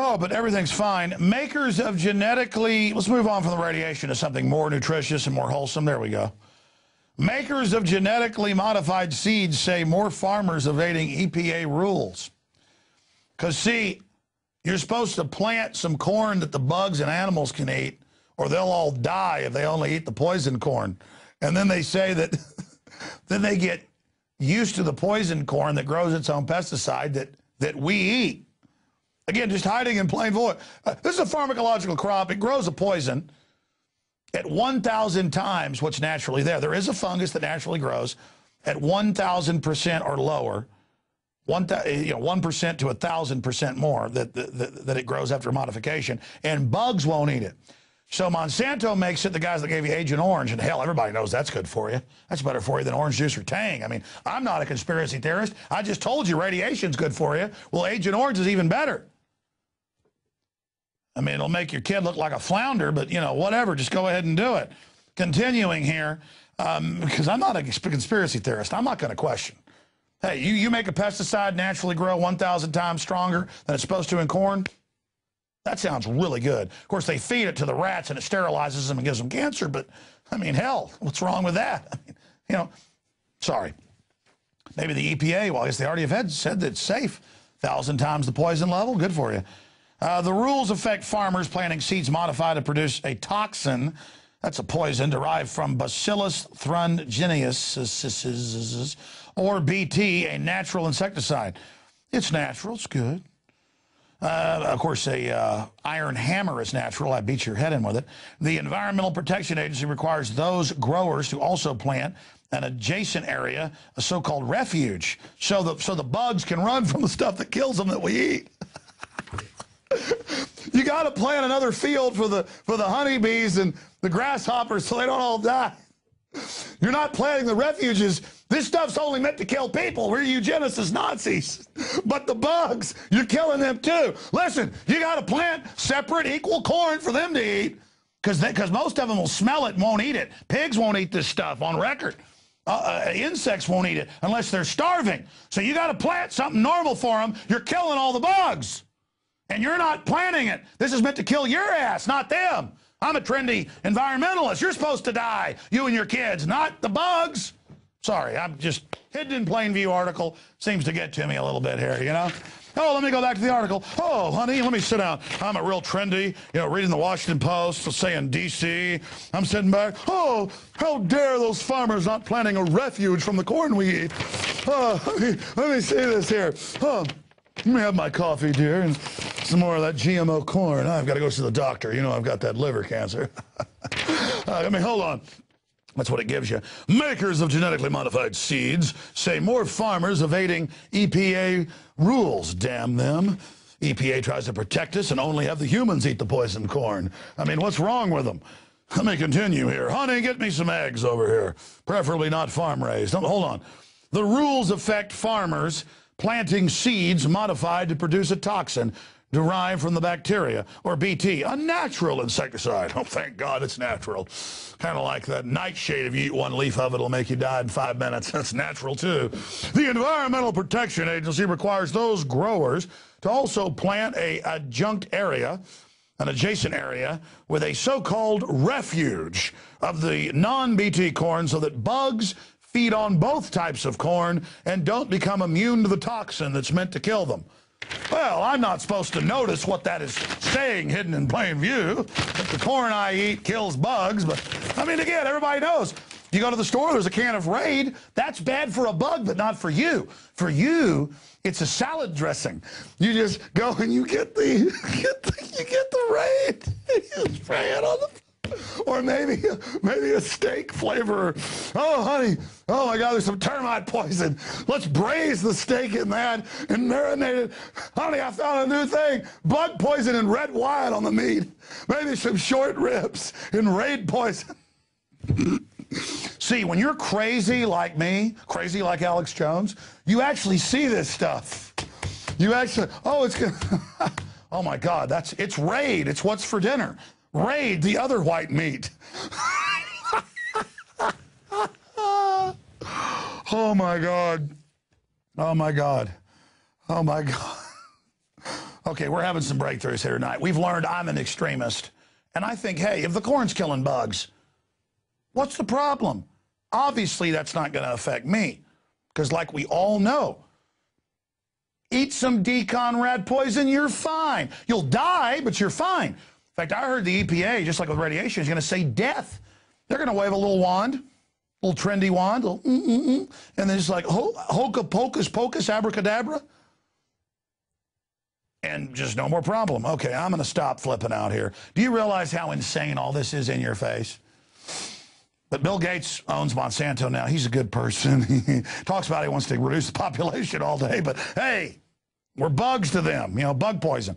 Oh, but everything's fine. Makers of genetically, let's move on from the radiation to something more nutritious and more wholesome. There we go. Makers of genetically modified seeds say more farmers evading EPA rules. Because, see, you're supposed to plant some corn that the bugs and animals can eat, or they'll all die if they only eat the poison corn. And then they say that then they get used to the poison corn that grows its own pesticide that we eat. Again, just hiding in plain view. This is a pharmacological crop. It grows a poison at 1,000 times what's naturally there. There is a fungus that naturally grows at 1,000% or lower, 1% to 1,000% more that it grows after modification, and bugs won't eat it. So Monsanto makes it the guys that gave you Agent Orange, and hell, everybody knows that's good for you. That's better for you than orange juice or Tang. I mean, I'm not a conspiracy theorist. I just told you radiation's good for you. Well, Agent Orange is even better. I mean, it'll make your kid look like a flounder, but, you know, whatever, just go ahead and do it. Continuing here, because I'm not a conspiracy theorist. I'm not going to question. Hey, you make a pesticide naturally grow 1,000 times stronger than it's supposed to in corn? That sounds really good. Of course, they feed it to the rats and it sterilizes them and gives them cancer, but, I mean, hell, what's wrong with that? I mean, you know, sorry. Maybe the EPA, well, I guess they already have said that it's safe. 1,000 times the poison level, good for you. The rules affect farmers planting seeds modified to produce a toxin. That's a poison derived from Bacillus thuringiensis, or BT, a natural insecticide. It's natural, it's good. Of course, a iron hammer is natural. I beat your head in with it. The Environmental Protection Agency requires those growers to also plant an adjacent area, a so-called refuge, so the bugs can run from the stuff that kills them that we eat. You got to plant another field for the honeybees and the grasshoppers so they don't all die. You're not planting the refuges. This stuff's only meant to kill people. We're eugenicist Nazis. But the bugs, you're killing them too. Listen, you got to plant separate, equal corn for them to eat, because most of them will smell it and won't eat it. Pigs won't eat this stuff on record. Insects won't eat it unless they're starving. So you got to plant something normal for them. You're killing all the bugs. And you're not planting it. This is meant to kill your ass, not them. I'm a trendy environmentalist. You're supposed to die, you and your kids, not the bugs. Sorry, I'm just hidden in plain view article. Seems to get to me a little bit here, you know? Oh, let me go back to the article. Oh, honey, let me sit down. I'm a real trendy, you know, reading the Washington Post, saying D.C. I'm sitting back. Oh, how dare those farmers not planting a refuge from the corn we eat. Oh, let me see this here. Oh, let me have my coffee, dear, and some more of that GMO corn. I've got to go see the doctor. You know I've got that liver cancer. I mean, hold on. That's what it gives you. Makers of genetically modified seeds say more farmers evading EPA rules. Damn them. EPA tries to protect us and only have the humans eat the poison corn. I mean, what's wrong with them? Let me continue here. Honey, get me some eggs over here. Preferably not farm-raised. Hold on. The rules affect farmers planting seeds modified to produce a toxin derived from the bacteria, or BT, a natural insecticide. Oh, thank God it's natural. Kind of like that nightshade. If you eat one leaf of it, it'll make you die in 5 minutes. That's natural, too. The Environmental Protection Agency requires those growers to also plant an adjacent area with a so-called refuge of the non-BT corn so that bugs feed on both types of corn and don't become immune to the toxin that's meant to kill them. Well, I'm not supposed to notice what that is saying hidden in plain view, that the corn I eat kills bugs, but, I mean, again, everybody knows. You go to the store, there's a can of Raid. That's bad for a bug, but not for you. For you, it's a salad dressing. You just go and you get the Raid. You spray it on the... Or maybe a steak flavor. Oh, honey, oh my God, there's some termite poison. Let's braise the steak in that and marinate it. Honey, I found a new thing. Bug poison and red wine on the meat. Maybe some short ribs and Raid poison. See, when you're crazy like me, crazy like Alex Jones, you actually see this stuff. You actually, oh, it's good. Oh my God, it's Raid. It's what's for dinner. Raid, the other white meat. Oh my God. Oh my God. Oh my God. Okay, we're having some breakthroughs here tonight. We've learned I'm an extremist. And I think, hey, if the corn's killing bugs, what's the problem? Obviously, that's not going to affect me. Because like we all know, eat some decon rat poison, you're fine. You'll die, but you're fine. In fact, I heard the EPA, just like with radiation, is going to say death. They're going to wave a little wand, a little trendy wand, a little and then it's like hocus pocus pocus abracadabra. And just no more problem. Okay, I'm going to stop flipping out here. Do you realize how insane all this is in your face? But Bill Gates owns Monsanto now. He's a good person. He talks about he wants to reduce the population all day. But, hey, we're bugs to them, you know, bug poison.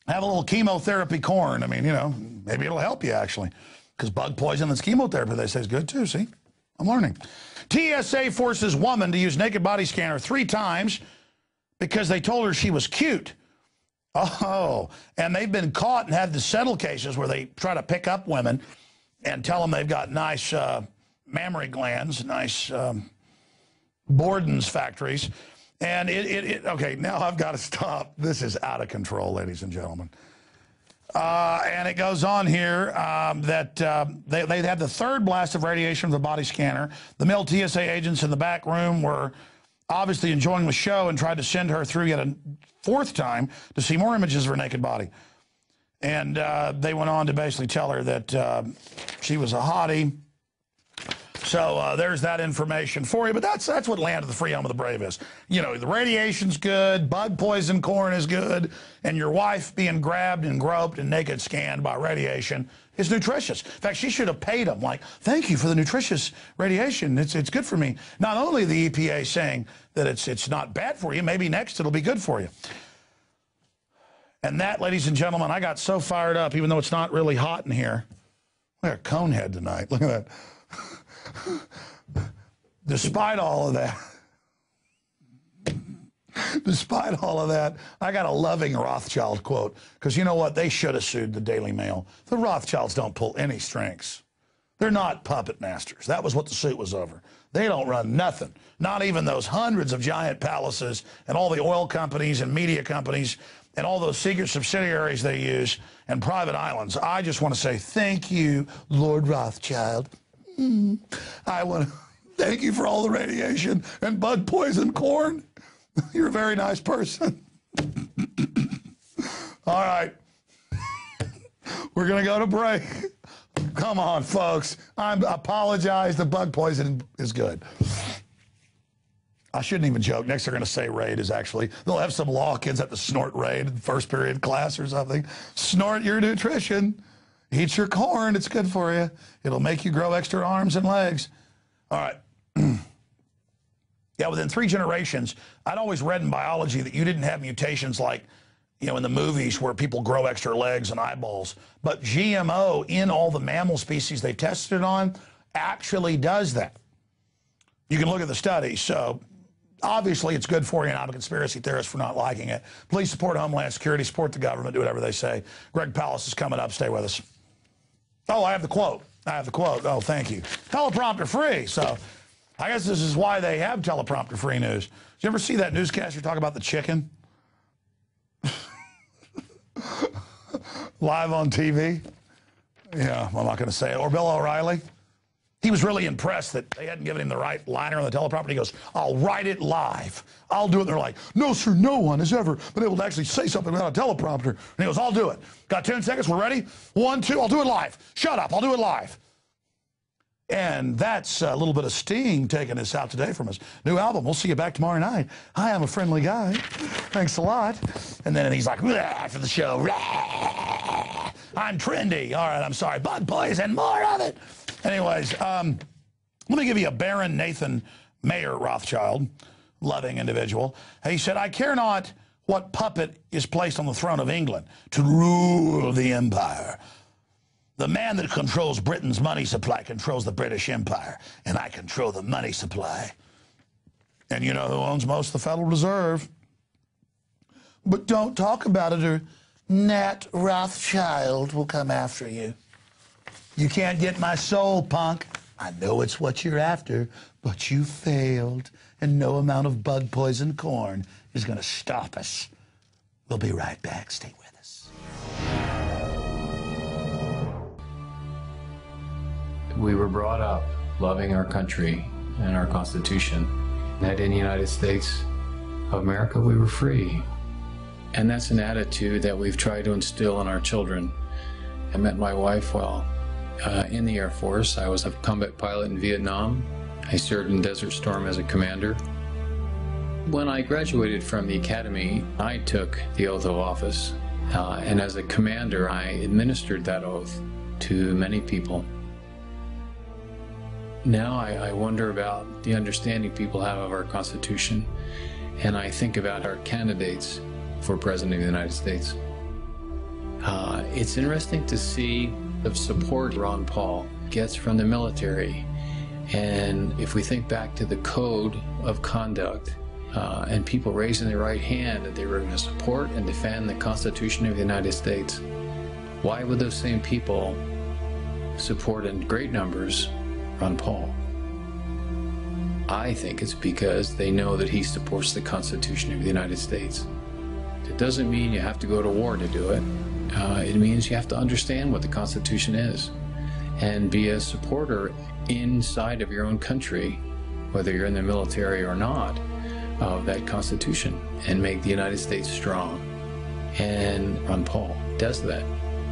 Have a little chemotherapy corn. I mean, you know, maybe it'll help you, actually. Because bug poison that's chemotherapy, they say, is good, too. See? I'm learning. TSA forces woman to use naked body scanner 3 times because they told her she was cute. Oh, and they've been caught and had to settle cases where they try to pick up women and tell them they've got nice mammary glands, nice Borden's factories. And okay, now I've got to stop. This is out of control, ladies and gentlemen. And it goes on here that they had the 3rd blast of radiation from the body scanner. The male TSA agents in the back room were obviously enjoying the show and tried to send her through yet a 4th time to see more images of her naked body. And they went on to basically tell her that she was a hottie. So there's that information for you. But that's what land of the free home of the brave is. You know, the radiation's good, bug poison corn is good, and your wife being grabbed and groped and naked scanned by radiation is nutritious. In fact, she should have paid them, like, thank you for the nutritious radiation. It's good for me. Not only the EPA saying that it's not bad for you, maybe next it'll be good for you. And that, ladies and gentlemen, I got so fired up, even though it's not really hot in here. We're a conehead tonight. Look at that. Despite all of that, I got a loving Rothschild quote, because you know what? They should have sued the Daily Mail. The Rothschilds don't pull any strings. They're not puppet masters. That was what the suit was over. They don't run nothing, not even those hundreds of giant palaces and all the oil companies and media companies and all those secret subsidiaries they use and private islands. I just want to say thank you, Lord Rothschild. I want to thank you for all the radiation and bug poison corn. You're a very nice person. All right. We're going to go to break. Come on, folks. I apologize. The bug poison is good. I shouldn't even joke. Next, they're going to say raid is actually, they'll have some law kids have to snort raid in first period class or something. Snort your nutrition. Eat your corn. It's good for you. It'll make you grow extra arms and legs. All right. Yeah, within 3 generations, I'd always read in biology that you didn't have mutations like, you know, in the movies where people grow extra legs and eyeballs. But GMO in all the mammal species they tested it on actually does that. You can look at the studies. So obviously it's good for you, and I'm a conspiracy theorist for not liking it. Please support Homeland Security, support the government, do whatever they say. Greg Palast is coming up. Stay with us. Oh, I have the quote. Oh, thank you. Teleprompter free. So I guess this is why they have teleprompter free news. Did you ever see that newscaster talk about the chicken? Live on TV? Yeah, I'm not going to say it. Or Bill O'Reilly? He was really impressed that they hadn't given him the right liner on the teleprompter. He goes, I'll write it live. I'll do it. And they're like, no, sir, no one has ever been able to actually say something without a teleprompter. And he goes, I'll do it. Got 10 seconds. We're ready? 1, 2, I'll do it live. Shut up. I'll do it live. And that's a little bit of Sting taking us out today from his new album. We'll see you back tomorrow night. Hi, I'm a friendly guy. Thanks a lot. And then he's like, after the show, I'm trendy. All right, I'm sorry. Bug poison, more of it. Anyways, let me give you a Baron Nathan Mayer Rothschild, loving individual. He said, I care not what puppet is placed on the throne of England to rule the empire. The man that controls Britain's money supply controls the British Empire, and I control the money supply. And you know who owns most of the Federal Reserve? But don't talk about it, or Nat Rothschild will come after you. You can't get my soul, punk. I know it's what you're after, but you failed, and no amount of bug poison corn is going to stop us. We'll be right back. Stay with us. We were brought up loving our country and our Constitution. That in the United States of America, we were free. And that's an attitude that we've tried to instill in our children. I met my wife while in the Air Force. I was a combat pilot in Vietnam. I served in Desert Storm as a commander. When I graduated from the academy, I took the oath of office. And as a commander, I administered that oath to many people. Now I wonder about the understanding people have of our Constitution, and I think about our candidates for President of the United States. It's interesting to see the support Ron Paul gets from the military. And if we think back to the code of conduct and people raising their right hand that they were going to support and defend the Constitution of the United States, why would those same people support in great numbers Ron Paul? I think it's because they know that he supports the Constitution of the United States. It doesn't mean you have to go to war to do it. It means you have to understand what the Constitution is and be a supporter inside of your own country, whether you're in the military or not, of that Constitution, and make the United States strong. And Ron Paul does that.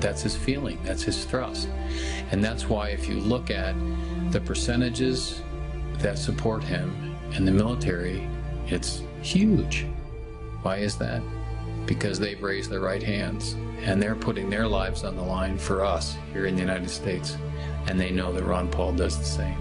That's his feeling, that's his thrust. And that's why if you look at the percentages that support him in the military, it's huge. Why is that? Because they've raised their right hands and they're putting their lives on the line for us here in the United States. And they know that Ron Paul does the same.